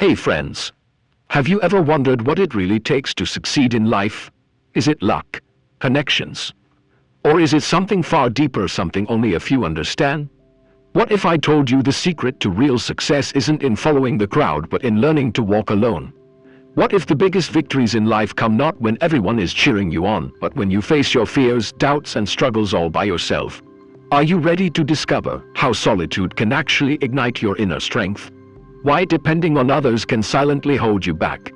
Hey friends, have you ever wondered what it really takes to succeed in life? Is it luck, connections, or is it something far deeper, something only a few understand? What if I told you the secret to real success isn't in following the crowd but in learning to walk alone? What if the biggest victories in life come not when everyone is cheering you on, but when you face your fears, doubts and struggles all by yourself? Are you ready to discover how solitude can actually ignite your inner strength? Why depending on others can silently hold you back?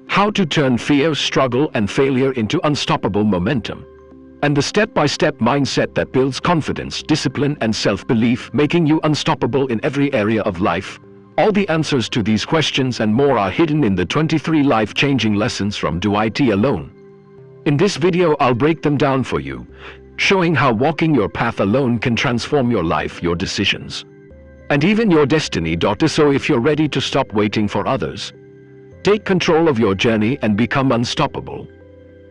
How to turn fear, struggle and failure into unstoppable momentum? And the step-by-step mindset that builds confidence, discipline and self-belief, making you unstoppable in every area of life. All the answers to these questions and more are hidden in the 23 life-changing lessons from Do It Alone. In this video I'll break them down for you, showing how walking your path alone can transform your life, your decisions, and even your destiny. So if you're ready to stop waiting for others, take control of your journey and become unstoppable,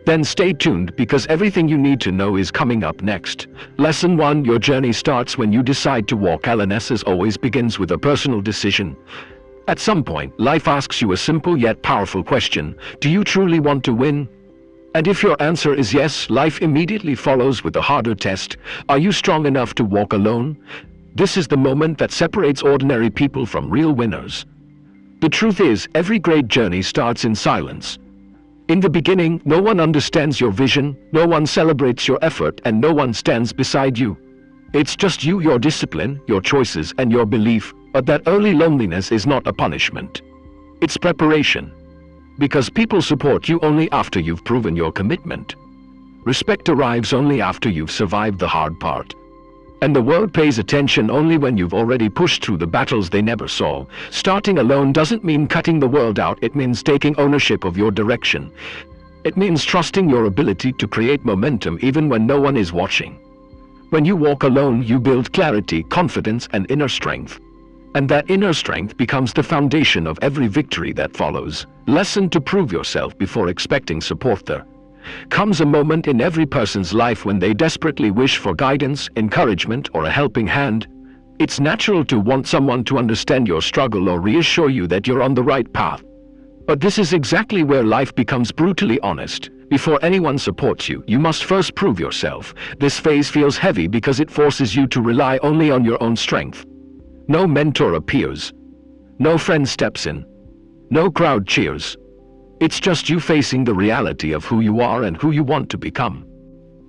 then stay tuned because everything you need to know is coming up next. Lesson 1. Your journey starts when you decide to walk alone. As always begins with a personal decision. At some point, life asks you a simple yet powerful question. Do you truly want to win? And if your answer is yes, life immediately follows with a harder test. Are you strong enough to walk alone? This is the moment that separates ordinary people from real winners. The truth is, every great journey starts in silence. In the beginning, no one understands your vision, no one celebrates your effort, and no one stands beside you. It's just you, your discipline, your choices, and your belief. But that early loneliness is not a punishment. It's preparation. Because people support you only after you've proven your commitment. Respect arrives only after you've survived the hard part. And the world pays attention only when you've already pushed through the battles they never saw. Starting alone doesn't mean cutting the world out, it means taking ownership of your direction. It means trusting your ability to create momentum even when no one is watching. When you walk alone, you build clarity, confidence, and inner strength. And that inner strength becomes the foundation of every victory that follows. Lesson to prove yourself before expecting support. There comes a moment in every person's life when they desperately wish for guidance, encouragement, or a helping hand. It's natural to want someone to understand your struggle or reassure you that you're on the right path. But this is exactly where life becomes brutally honest. Before anyone supports you, you must first prove yourself. This phase feels heavy because it forces you to rely only on your own strength. No mentor appears. No friend steps in. No crowd cheers. It's just you facing the reality of who you are and who you want to become.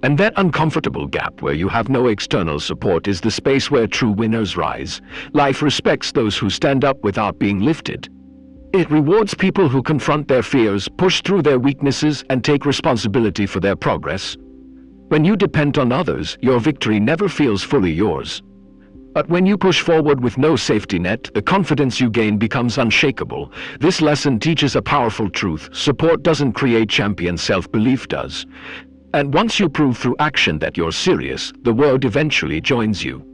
And that uncomfortable gap where you have no external support is the space where true winners rise. Life respects those who stand up without being lifted. It rewards people who confront their fears, push through their weaknesses, and take responsibility for their progress. When you depend on others, your victory never feels fully yours. But when you push forward with no safety net, the confidence you gain becomes unshakable. This lesson teaches a powerful truth. Support doesn't create champions, self-belief does. And once you prove through action that you're serious, the world eventually joins you.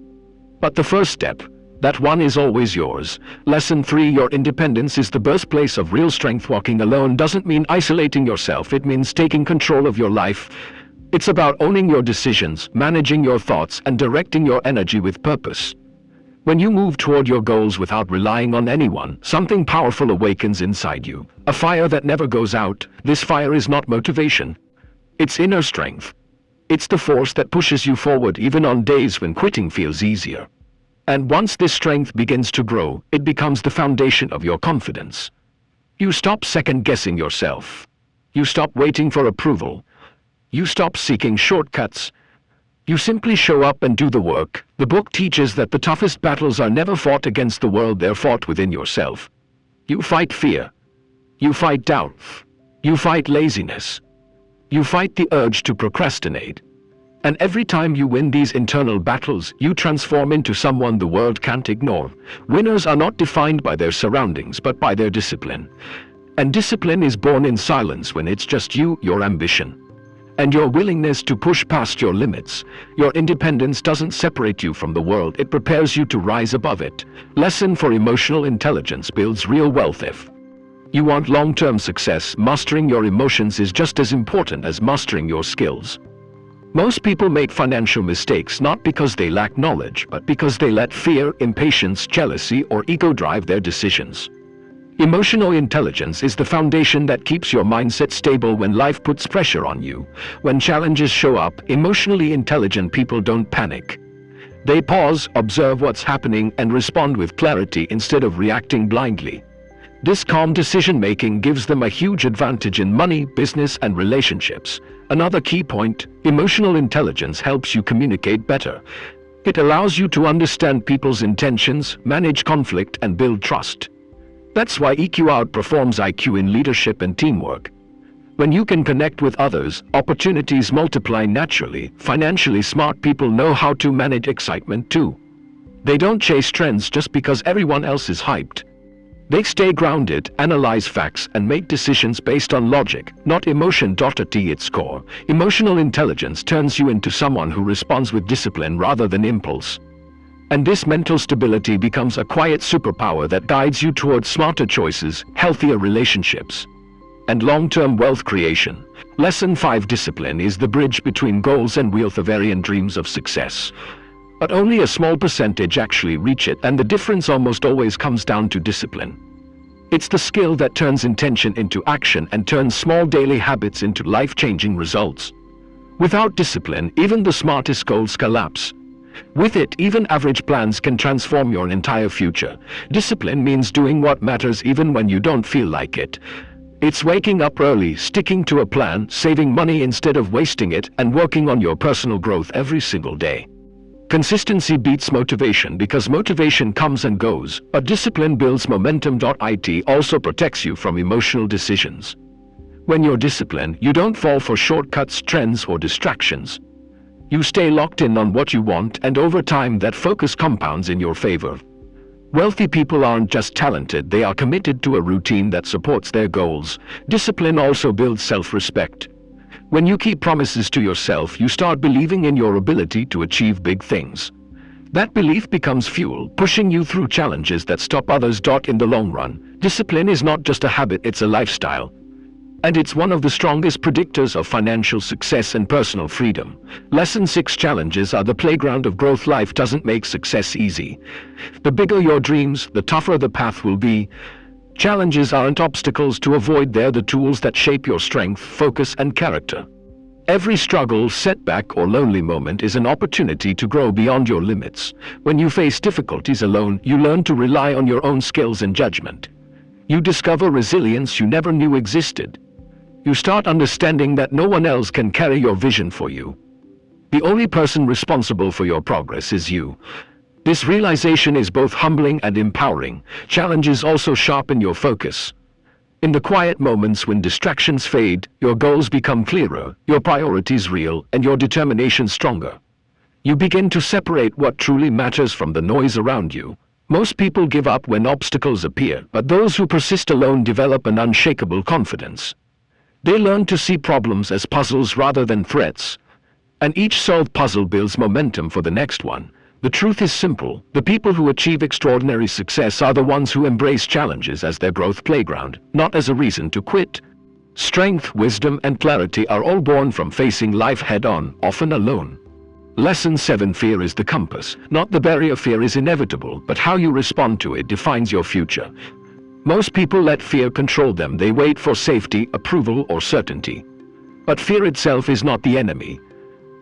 But the first step, that one is always yours. Lesson 3. Your independence is the birthplace of real strength. Walking alone doesn't mean isolating yourself, it means taking control of your life. It's about owning your decisions, managing your thoughts, and directing your energy with purpose. When you move toward your goals without relying on anyone, something powerful awakens inside you. A fire that never goes out. This fire is not motivation. It's inner strength. It's the force that pushes you forward even on days when quitting feels easier. And once this strength begins to grow, it becomes the foundation of your confidence. You stop second-guessing yourself. You stop waiting for approval. You stop seeking shortcuts. You simply show up and do the work. The book teaches that the toughest battles are never fought against the world, they're fought within yourself. You fight fear. You fight doubt. You fight laziness. You fight the urge to procrastinate. And every time you win these internal battles, you transform into someone the world can't ignore. Winners are not defined by their surroundings, but by their discipline. And discipline is born in silence when it's just you, your ambition, and your willingness to push past your limits. Your independence doesn't separate you from the world, it prepares you to rise above it. Lesson for emotional intelligence builds real wealth. If you want long-term success, mastering your emotions is just as important as mastering your skills. Most people make financial mistakes not because they lack knowledge, but because they let fear, impatience, jealousy, or ego drive their decisions. Emotional intelligence is the foundation that keeps your mindset stable when life puts pressure on you. When challenges show up, emotionally intelligent people don't panic. They pause, observe what's happening, and respond with clarity instead of reacting blindly. This calm decision-making gives them a huge advantage in money, business, and relationships. Another key point: emotional intelligence helps you communicate better. It allows you to understand people's intentions, manage conflict, and build trust. That's why EQ outperforms IQ in leadership and teamwork. When you can connect with others, opportunities multiply naturally. Financially smart people know how to manage excitement too. They don't chase trends just because everyone else is hyped. They stay grounded, analyze facts, and make decisions based on logic, not emotion. At its core, emotional intelligence turns you into someone who responds with discipline rather than impulse. And this mental stability becomes a quiet superpower that guides you towards smarter choices, healthier relationships, and long-term wealth creation. Lesson 5: Discipline is the bridge between goals and wealth-variant dreams of success. But only a small percentage actually reach it, and the difference almost always comes down to discipline. It's the skill that turns intention into action and turns small daily habits into life-changing results. Without discipline, even the smartest goals collapse. With it, even average plans can transform your entire future. Discipline means doing what matters even when you don't feel like it. It's waking up early, sticking to a plan, saving money instead of wasting it, and working on your personal growth every single day. Consistency beats motivation because motivation comes and goes, but discipline builds momentum. It also protects you from emotional decisions. When you're disciplined, you don't fall for shortcuts, trends, or distractions. You stay locked in on what you want, and over time that focus compounds in your favor. Wealthy people aren't just talented, they are committed to a routine that supports their goals. Discipline also builds self-respect. When you keep promises to yourself, you start believing in your ability to achieve big things. That belief becomes fuel, pushing you through challenges that stop others. In the long run, discipline is not just a habit, it's a lifestyle. And it's one of the strongest predictors of financial success and personal freedom. Lesson 6: Challenges are the playground of growth. Life doesn't make success easy. The bigger your dreams, the tougher the path will be. Challenges aren't obstacles to avoid, they're the tools that shape your strength, focus, and character. Every struggle, setback, or lonely moment is an opportunity to grow beyond your limits. When you face difficulties alone, you learn to rely on your own skills and judgment. You discover resilience you never knew existed. You start understanding that no one else can carry your vision for you. The only person responsible for your progress is you. This realization is both humbling and empowering. Challenges also sharpen your focus. In the quiet moments when distractions fade, your goals become clearer, your priorities real, and your determination stronger. You begin to separate what truly matters from the noise around you. Most people give up when obstacles appear, but those who persist alone develop an unshakable confidence. They learn to see problems as puzzles rather than threats, and each solved puzzle builds momentum for the next one. The truth is simple: the people who achieve extraordinary success are the ones who embrace challenges as their growth playground, not as a reason to quit. Strength, wisdom, and clarity are all born from facing life head-on, often alone. Lesson 7: Fear is the compass, not the barrier. Fear is inevitable, but how you respond to it defines your future. Most people let fear control them. They wait for safety, approval, or certainty. But fear itself is not the enemy.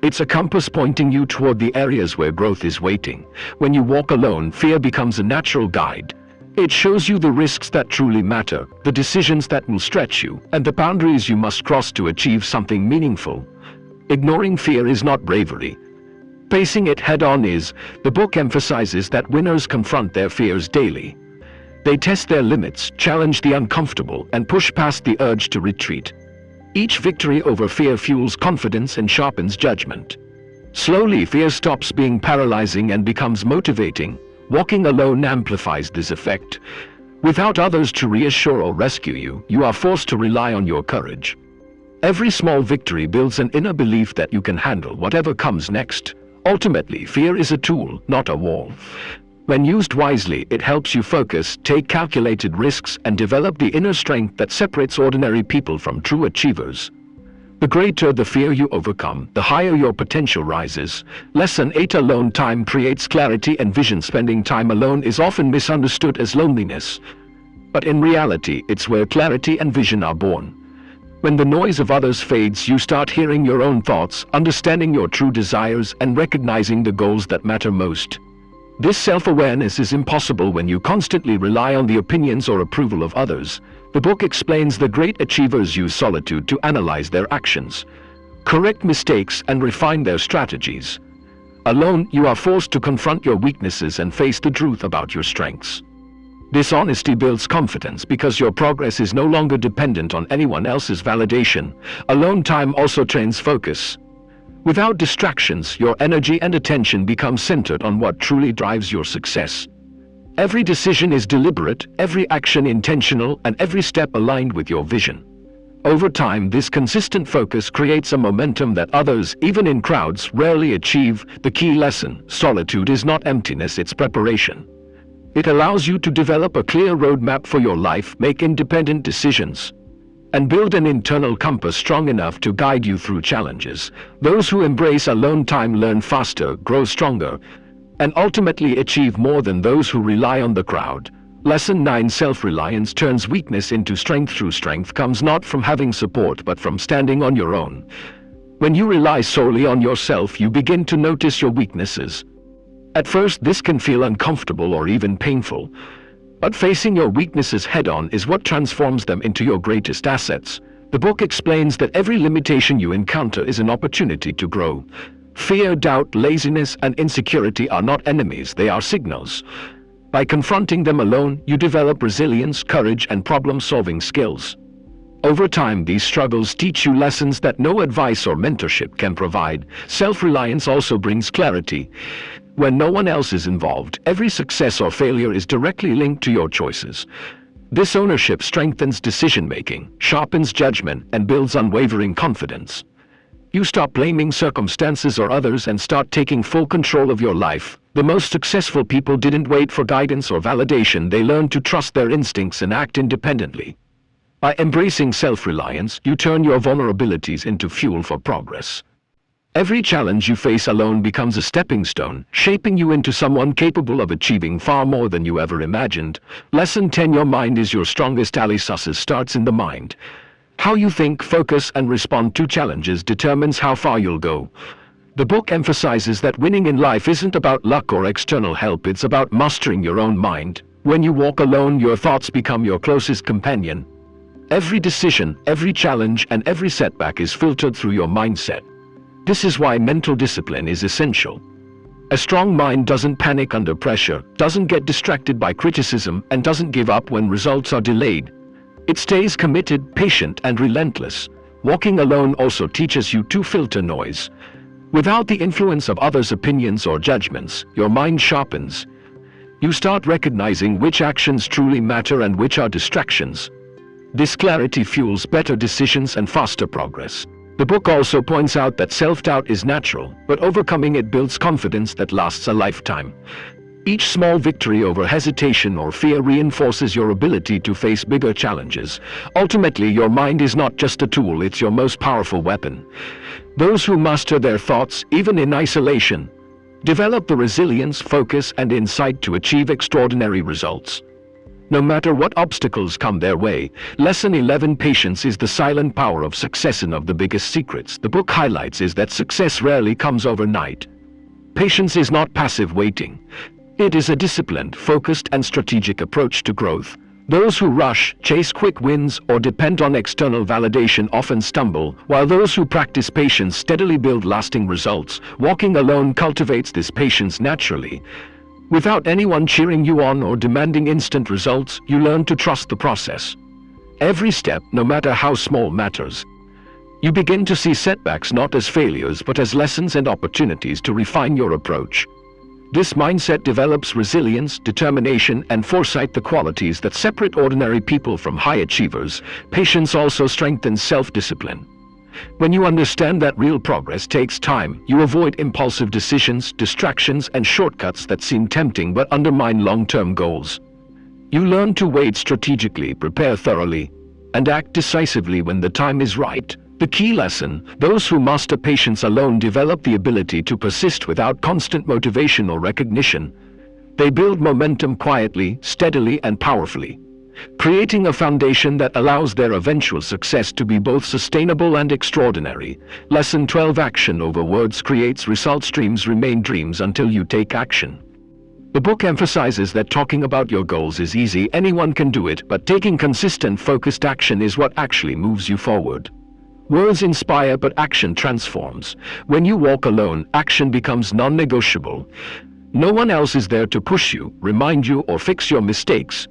It's a compass pointing you toward the areas where growth is waiting. When you walk alone, fear becomes a natural guide. It shows you the risks that truly matter, the decisions that will stretch you, and the boundaries you must cross to achieve something meaningful. Ignoring fear is not bravery. Facing it head-on is. The book emphasizes that winners confront their fears daily. They test their limits, challenge the uncomfortable, and push past the urge to retreat. Each victory over fear fuels confidence and sharpens judgment. Slowly, fear stops being paralyzing and becomes motivating. Walking alone amplifies this effect. Without others to reassure or rescue you, you are forced to rely on your courage. Every small victory builds an inner belief that you can handle whatever comes next. Ultimately, fear is a tool, not a wall. When used wisely, it helps you focus, take calculated risks, and develop the inner strength that separates ordinary people from true achievers. The greater the fear you overcome, the higher your potential rises. Lesson 8: Alone time creates clarity and vision. Spending time alone is often misunderstood as loneliness. But in reality, it's where clarity and vision are born. When the noise of others fades, you start hearing your own thoughts, understanding your true desires, and recognizing the goals that matter most. This self-awareness is impossible when you constantly rely on the opinions or approval of others. The book explains the great achievers use solitude to analyze their actions, correct mistakes, and refine their strategies. Alone, you are forced to confront your weaknesses and face the truth about your strengths. This honesty builds confidence because your progress is no longer dependent on anyone else's validation. Alone time also trains focus. Without distractions, your energy and attention become centered on what truly drives your success. Every decision is deliberate, every action intentional, and every step aligned with your vision. Over time, this consistent focus creates a momentum that others, even in crowds, rarely achieve. The key lesson: solitude is not emptiness, it's preparation. It allows you to develop a clear roadmap for your life, make independent decisions, and build an internal compass strong enough to guide you through challenges. Those who embrace alone time learn faster, grow stronger, and ultimately achieve more than those who rely on the crowd. Lesson 9: Self-reliance turns weakness into strength. True strength comes not from having support but from standing on your own. When you rely solely on yourself, you begin to notice your weaknesses. At first, this can feel uncomfortable or even painful, but facing your weaknesses head-on is what transforms them into your greatest assets. The book explains that every limitation you encounter is an opportunity to grow. Fear, doubt, laziness, and insecurity are not enemies, they are signals. By confronting them alone, you develop resilience, courage, and problem-solving skills. Over time, these struggles teach you lessons that no advice or mentorship can provide. Self-reliance also brings clarity. When no one else is involved, every success or failure is directly linked to your choices. This ownership strengthens decision-making, sharpens judgment, and builds unwavering confidence. You stop blaming circumstances or others and start taking full control of your life. The most successful people didn't wait for guidance or validation, they learned to trust their instincts and act independently. By embracing self-reliance, you turn your vulnerabilities into fuel for progress. Every challenge you face alone becomes a stepping stone, shaping you into someone capable of achieving far more than you ever imagined. Lesson 10: Your mind is your strongest ally. Success starts in the mind. How you think, focus, and respond to challenges determines how far you'll go. The book emphasizes that winning in life isn't about luck or external help, it's about mastering your own mind. When you walk alone, your thoughts become your closest companion. Every decision, every challenge, and every setback is filtered through your mindset. This is why mental discipline is essential. A strong mind doesn't panic under pressure, doesn't get distracted by criticism, and doesn't give up when results are delayed. It stays committed, patient, and relentless. Walking alone also teaches you to filter noise. Without the influence of others' opinions or judgments, your mind sharpens. You start recognizing which actions truly matter and which are distractions. This clarity fuels better decisions and faster progress. The book also points out that self-doubt is natural, but overcoming it builds confidence that lasts a lifetime. Each small victory over hesitation or fear reinforces your ability to face bigger challenges. Ultimately, your mind is not just a tool, it's your most powerful weapon. Those who master their thoughts, even in isolation, develop the resilience, focus, and insight to achieve extraordinary results. No matter what obstacles come their way. Lesson 11: Patience is the silent power of success. One of the biggest secrets the book highlights is that success rarely comes overnight. Patience is not passive waiting. It is a disciplined, focused, and strategic approach to growth. Those who rush, chase quick wins, or depend on external validation often stumble, while those who practice patience steadily build lasting results. Walking alone cultivates this patience naturally. Without anyone cheering you on or demanding instant results, you learn to trust the process. Every step, no matter how small, matters. You begin to see setbacks not as failures but as lessons and opportunities to refine your approach. This mindset develops resilience, determination, and foresight, the qualities that separate ordinary people from high achievers. Patience also strengthens self-discipline. When you understand that real progress takes time, you avoid impulsive decisions, distractions, and shortcuts that seem tempting but undermine long-term goals. You learn to wait strategically, prepare thoroughly, and act decisively when the time is right. The key lesson: those who master patience alone develop the ability to persist without constant motivation or recognition. They build momentum quietly, steadily, and powerfully. creating a foundation that allows their eventual success to be both sustainable and extraordinary. Lesson 12: Action over words creates results. Dreams remain dreams until you take action. The book emphasizes that talking about your goals is easy, anyone can do it, but taking consistent, focused action is what actually moves you forward. Words inspire, but action transforms. When you walk alone, action becomes non-negotiable. No one else is there to push you, remind you, or fix your mistakes.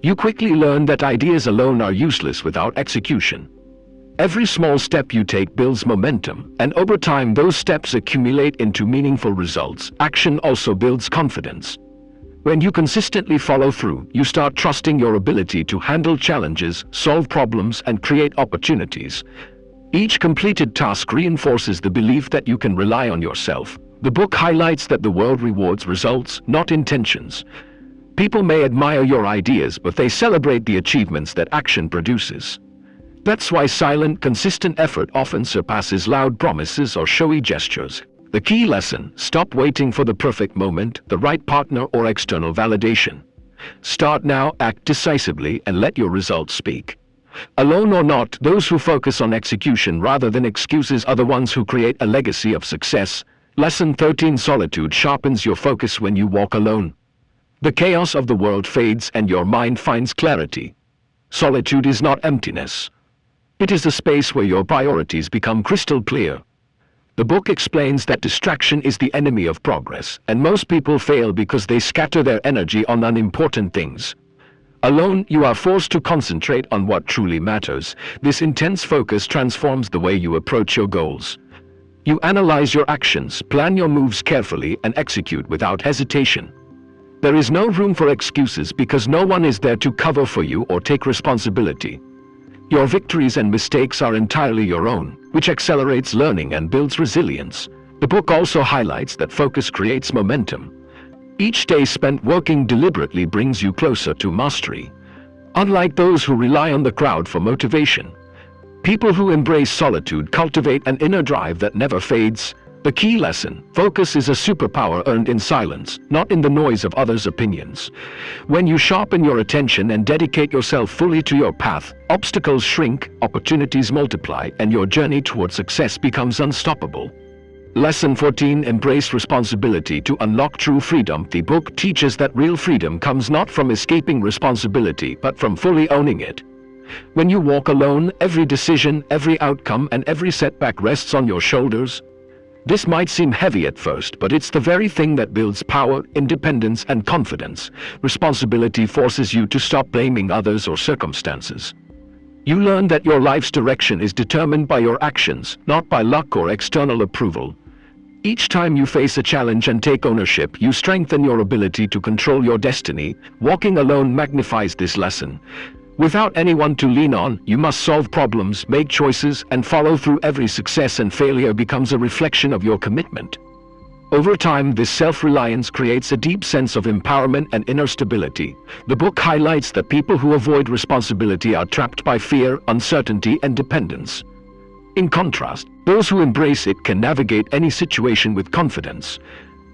You quickly learn that ideas alone are useless without execution. Every small step you take builds momentum, and over time those steps accumulate into meaningful results. Action also builds confidence. When you consistently follow through, you start trusting your ability to handle challenges, solve problems, and create opportunities. Each completed task reinforces the belief that you can rely on yourself. The book highlights that the world rewards results, not intentions. People may admire your ideas, but they celebrate the achievements that action produces. That's why silent, consistent effort often surpasses loud promises or showy gestures. The key lesson: stop waiting for the perfect moment, the right partner, or external validation. Start now, act decisively, and let your results speak. Alone or not, those who focus on execution rather than excuses are the ones who create a legacy of success. Lesson 13: Solitude sharpens your focus when you walk alone. The chaos of the world fades and your mind finds clarity. Solitude is not emptiness. It is the space where your priorities become crystal clear. The book explains that distraction is the enemy of progress, and most people fail because they scatter their energy on unimportant things. Alone, you are forced to concentrate on what truly matters. This intense focus transforms the way you approach your goals. You analyze your actions, plan your moves carefully, and execute without hesitation. There is no room for excuses because no one is there to cover for you or take responsibility. Your victories and mistakes are entirely your own, which accelerates learning and builds resilience. The book also highlights that focus creates momentum. Each day spent working deliberately brings you closer to mastery. Unlike those who rely on the crowd for motivation, people who embrace solitude cultivate an inner drive that never fades. The key lesson: focus is a superpower earned in silence, not in the noise of others' opinions. When you sharpen your attention and dedicate yourself fully to your path, obstacles shrink, opportunities multiply, and your journey toward success becomes unstoppable. Lesson 14: Embrace responsibility to unlock true freedom. The book teaches that real freedom comes not from escaping responsibility, but from fully owning it. When you walk alone, every decision, every outcome, and every setback rests on your shoulders. This might seem heavy at first, but it's the very thing that builds power, independence, and confidence. Responsibility forces you to stop blaming others or circumstances. You learn that your life's direction is determined by your actions, not by luck or external approval. Each time you face a challenge and take ownership, you strengthen your ability to control your destiny. Walking alone magnifies this lesson. Without anyone to lean on, you must solve problems, make choices, and follow through. Every success and failure becomes a reflection of your commitment. Over time, this self-reliance creates a deep sense of empowerment and inner stability. The book highlights that people who avoid responsibility are trapped by fear, uncertainty, and dependence. In contrast, those who embrace it can navigate any situation with confidence,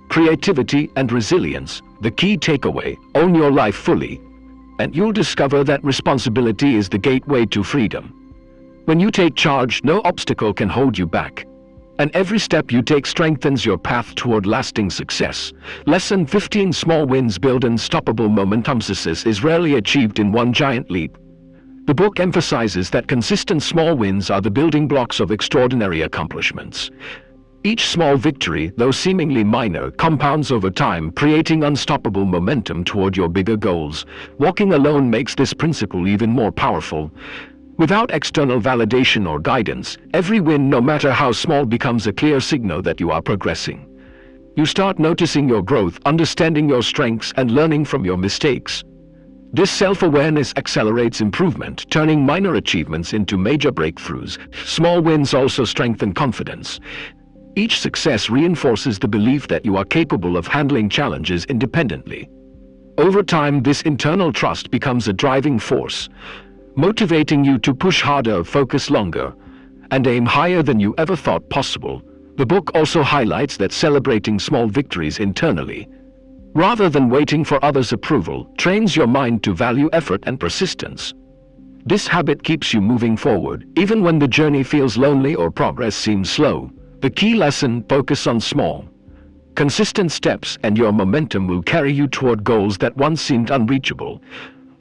creativity, and resilience. The key takeaway: own your life fully, and you'll discover that responsibility is the gateway to freedom. When you take charge, no obstacle can hold you back, and every step you take strengthens your path toward lasting success. Lesson 15: Small wins build unstoppable momentum. Success is rarely achieved in one giant leap. The book emphasizes that consistent small wins are the building blocks of extraordinary accomplishments. Each small victory, though seemingly minor, compounds over time, creating unstoppable momentum toward your bigger goals. Walking alone makes this principle even more powerful. Without external validation or guidance, every win, no matter how small, becomes a clear signal that you are progressing. You start noticing your growth, understanding your strengths, and learning from your mistakes. This self-awareness accelerates improvement, turning minor achievements into major breakthroughs. Small wins also strengthen confidence. Each success reinforces the belief that you are capable of handling challenges independently. Over time, this internal trust becomes a driving force, motivating you to push harder, focus longer, and aim higher than you ever thought possible. The book also highlights that celebrating small victories internally rather than waiting for others' approval, trains your mind to value effort and persistence. This habit keeps you moving forward, even when the journey feels lonely or progress seems slow. The key lesson: focus on small, consistent steps, and your momentum will carry you toward goals that once seemed unreachable,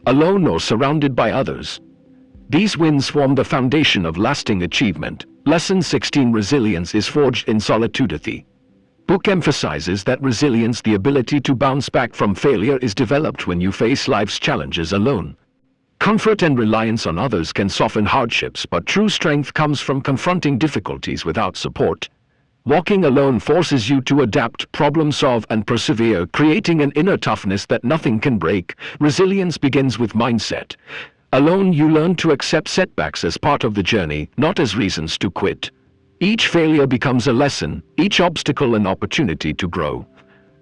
alone or surrounded by others. These wins form the foundation of lasting achievement. Lesson 16: Resilience is forged in solitude. The book emphasizes that resilience, the ability to bounce back from failure, is developed when you face life's challenges alone. Comfort and reliance on others can soften hardships, but true strength comes from confronting difficulties without support. Walking alone forces you to adapt, problem solve, and persevere, creating an inner toughness that nothing can break. Resilience begins with mindset. Alone, you learn to accept setbacks as part of the journey, not as reasons to quit. Each failure becomes a lesson, each obstacle an opportunity to grow.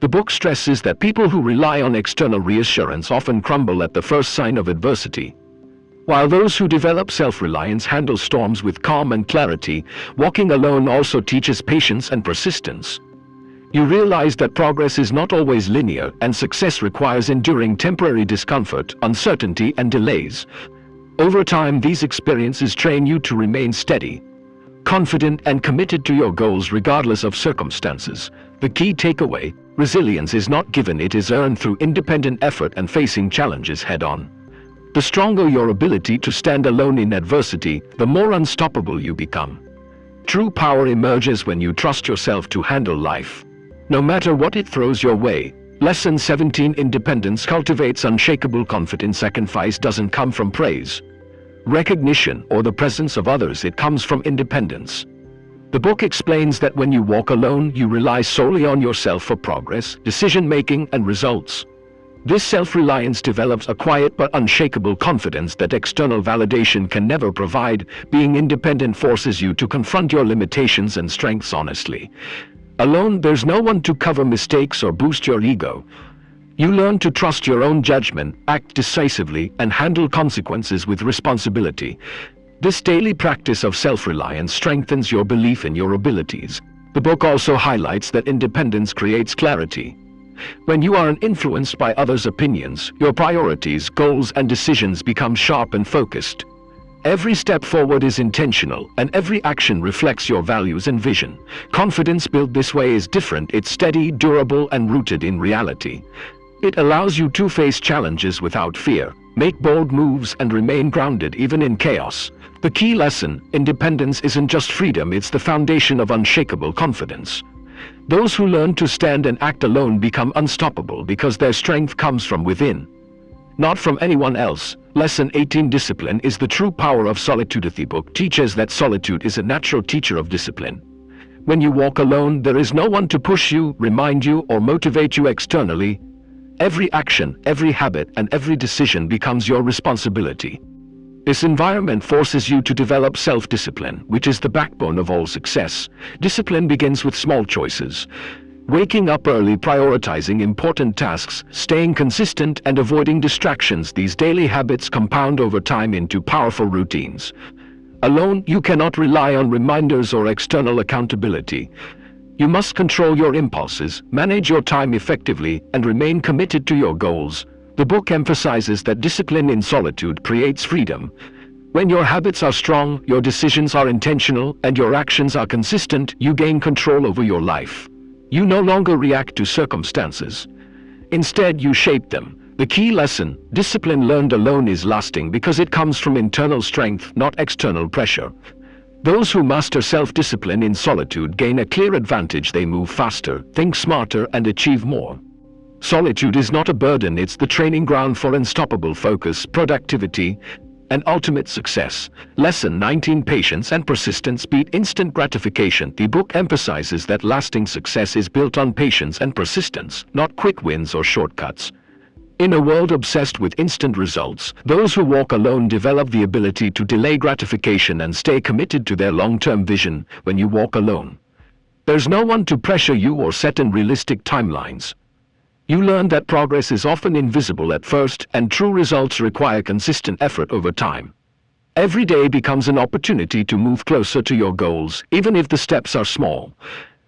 The book stresses that people who rely on external reassurance often crumble at the first sign of adversity, while those who develop self-reliance handle storms with calm and clarity. Walking alone also teaches patience and persistence. You realize that progress is not always linear, and success requires enduring temporary discomfort, uncertainty, and delays. Over time, these experiences train you to remain steady, confident, and committed to your goals regardless of circumstances. The key takeaway: resilience is not given, it is earned through independent effort and facing challenges head-on. The stronger your ability to stand alone in adversity, the more unstoppable you become. True power emerges when you trust yourself to handle life, no matter what it throws your way. Lesson 17: Independence cultivates unshakable confidence. Sacrifice doesn't come from praise, recognition, or the presence of others. It comes from independence. The book explains that when you walk alone, you rely solely on yourself for progress, decision-making, and results. This self-reliance develops a quiet but unshakable confidence that external validation can never provide. Being independent forces you to confront your limitations and strengths honestly. Alone, there's no one to cover mistakes or boost your ego. You learn to trust your own judgment, act decisively, and handle consequences with responsibility. This daily practice of self-reliance strengthens your belief in your abilities. The book also highlights that independence creates clarity. When you aren't influenced by others' opinions, your priorities, goals, and decisions become sharp and focused. Every step forward is intentional, and every action reflects your values and vision. Confidence built this way is different. It's steady, durable, and rooted in reality. It allows you to face challenges without fear, make bold moves, and remain grounded even in chaos. The key lesson: independence isn't just freedom, it's the foundation of unshakable confidence. Those who learn to stand and act alone become unstoppable because their strength comes from within, not from anyone else. Lesson 18: Discipline is the true power of solitude. The book teaches that solitude is a natural teacher of discipline. When you walk alone, there is no one to push you, remind you, or motivate you externally. Every action, every habit, and every decision becomes your responsibility. This environment forces you to develop self-discipline, which is the backbone of all success. Discipline begins with small choices: waking up early, prioritizing important tasks, staying consistent, and avoiding distractions. These daily habits compound over time into powerful routines. Alone, you cannot rely on reminders or external accountability. You must control your impulses, manage your time effectively, and remain committed to your goals. The book emphasizes that discipline in solitude creates freedom. When your habits are strong, your decisions are intentional, and your actions are consistent, you gain control over your life. You no longer react to circumstances. Instead, you shape them. The key lesson: discipline learned alone is lasting because it comes from internal strength, not external pressure. Those who master self-discipline in solitude gain a clear advantage. They move faster, think smarter, and achieve more. Solitude is not a burden, it's the training ground for unstoppable focus, productivity, and ultimate success. Lesson 19: Patience and persistence beat instant gratification. The book emphasizes that lasting success is built on patience and persistence, not quick wins or shortcuts. In a world obsessed with instant results, those who walk alone develop the ability to delay gratification and stay committed to their long-term vision. When you walk alone, there's no one to pressure you or set unrealistic timelines. You learn that progress is often invisible at first, and true results require consistent effort over time. Every day becomes an opportunity to move closer to your goals, even if the steps are small.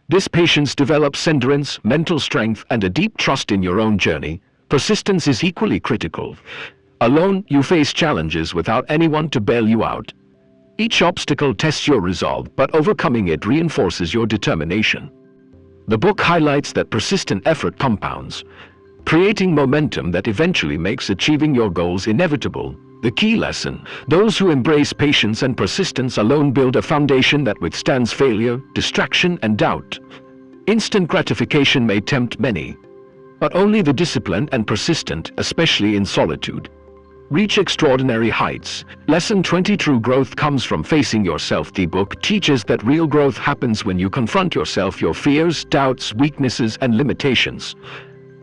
This patience develops endurance, mental strength, and a deep trust in your own journey. Persistence is equally critical. Alone, you face challenges without anyone to bail you out. Each obstacle tests your resolve, but overcoming it reinforces your determination. The book highlights that persistent effort compounds, creating momentum that eventually makes achieving your goals inevitable. The key lesson: those who embrace patience and persistence alone build a foundation that withstands failure, distraction, and doubt. Instant gratification may tempt many, but only the disciplined and persistent, especially in solitude, reach extraordinary heights. Lesson 20: True growth comes from facing yourself. The book teaches that real growth happens when you confront yourself, your fears, doubts, weaknesses, and limitations.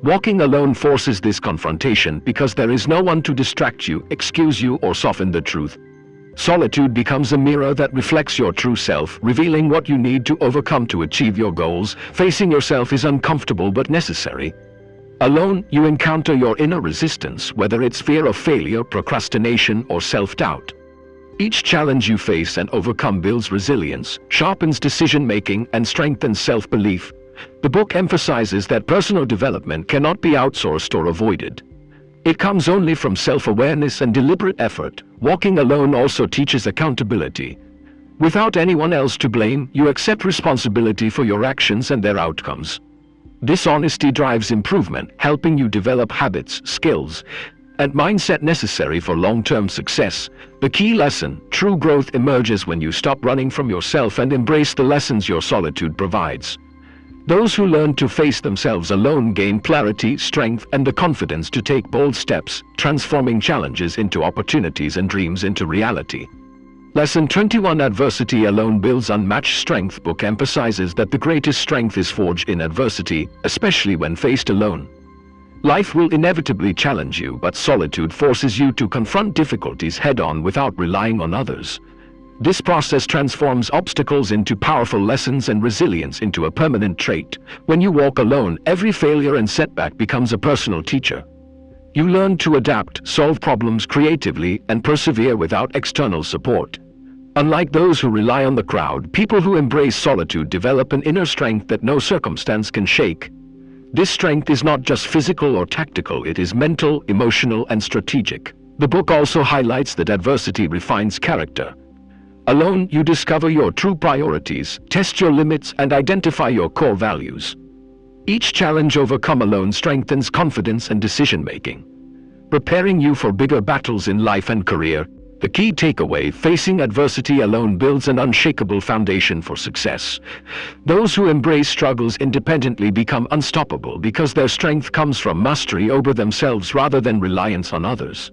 Walking alone forces this confrontation because there is no one to distract you, excuse you, or soften the truth. Solitude becomes a mirror that reflects your true self, revealing what you need to overcome to achieve your goals. Facing yourself is uncomfortable but necessary. Alone, you encounter your inner resistance, whether it's fear of failure, procrastination, or self-doubt. Each challenge you face and overcome builds resilience, sharpens decision-making, and strengthens self-belief. The book emphasizes that personal development cannot be outsourced or avoided. It comes only from self-awareness and deliberate effort. Walking alone also teaches accountability. Without anyone else to blame, you accept responsibility for your actions and their outcomes. This honesty drives improvement, helping you develop habits, skills, and mindset necessary for long-term success. The key lesson: true growth emerges when you stop running from yourself and embrace the lessons your solitude provides. Those who learn to face themselves alone gain clarity, strength, and the confidence to take bold steps, transforming challenges into opportunities and dreams into reality. Lesson 21: Adversity alone builds unmatched strength. Book emphasizes that the greatest strength is forged in adversity, especially when faced alone. Life will inevitably challenge you, but solitude forces you to confront difficulties head-on without relying on others. This process transforms obstacles into powerful lessons and resilience into a permanent trait. When you walk alone, every failure and setback becomes a personal teacher. You learn to adapt, solve problems creatively, and persevere without external support. Unlike those who rely on the crowd, people who embrace solitude develop an inner strength that no circumstance can shake. This strength is not just physical or tactical, it is mental, emotional, and strategic. The book also highlights that adversity refines character. Alone, you discover your true priorities, test your limits, and identify your core values. Each challenge overcome alone strengthens confidence and decision-making, preparing you for bigger battles in life and career. The key takeaway: facing adversity alone builds an unshakable foundation for success. Those who embrace struggles independently become unstoppable because their strength comes from mastery over themselves rather than reliance on others.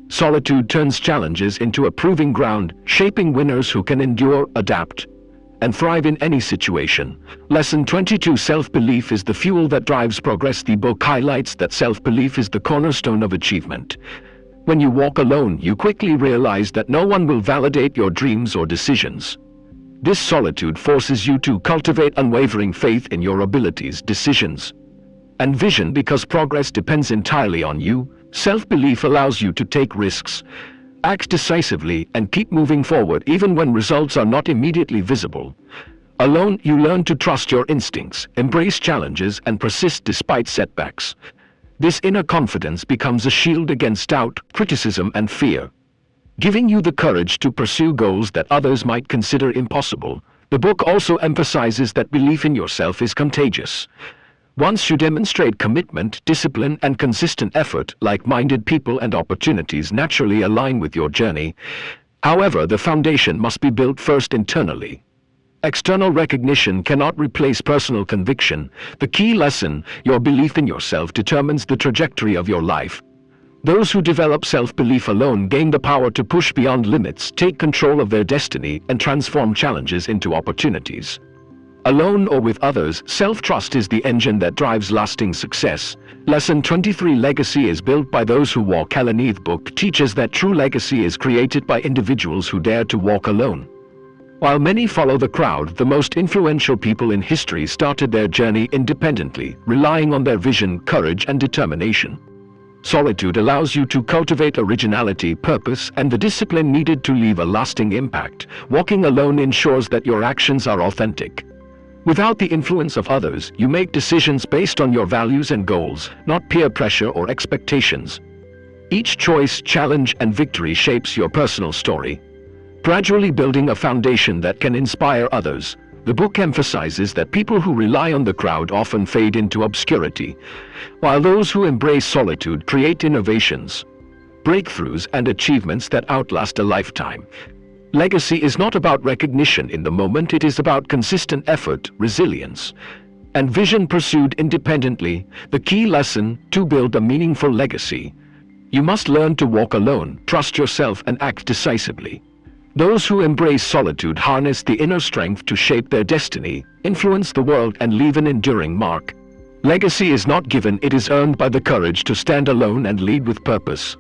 Solitude turns challenges into a proving ground, shaping winners who can endure, adapt, and thrive in any situation. Lesson 22: Self-belief is the fuel that drives progress. The book highlights that self-belief is the cornerstone of achievement. When you walk alone, you quickly realize that no one will validate your dreams or decisions. This solitude forces you to cultivate unwavering faith in your abilities, decisions, and vision because progress depends entirely on you. Self-belief allows you to take risks, act decisively, and keep moving forward even when results are not immediately visible. Alone, you learn to trust your instincts, embrace challenges, and persist despite setbacks. This inner confidence becomes a shield against doubt, criticism, and fear, giving you the courage to pursue goals that others might consider impossible. The book also emphasizes that belief in yourself is contagious. Once you demonstrate commitment, discipline, and consistent effort, like-minded people and opportunities naturally align with your journey. However, the foundation must be built first internally. External recognition cannot replace personal conviction. The key lesson: your belief in yourself determines the trajectory of your life. Those who develop self-belief alone gain the power to push beyond limits, take control of their destiny, and transform challenges into opportunities. Alone or with others, self-trust is the engine that drives lasting success. Lesson 23: Legacy is built by those who walk alone. The book teaches that true legacy is created by individuals who dare to walk alone. While many follow the crowd, the most influential people in history started their journey independently, relying on their vision, courage, and determination. Solitude allows you to cultivate originality, purpose, and the discipline needed to leave a lasting impact. Walking alone ensures that your actions are authentic, Without the influence of others, you make decisions based on your values and goals, not peer pressure or expectations. Each choice, challenge, and victory shapes your personal story, gradually building a foundation that can inspire others. The book emphasizes that people who rely on the crowd often fade into obscurity, while those who embrace solitude create innovations, breakthroughs, and achievements that outlast a lifetime. Legacy is not about recognition in the moment, it is about consistent effort, resilience, and vision pursued independently. The key lesson: to build a meaningful legacy, you must learn to walk alone, trust yourself, and act decisively. Those who embrace solitude harness the inner strength to shape their destiny, influence the world, and leave an enduring mark. Legacy is not given, it is earned by the courage to stand alone and lead with purpose.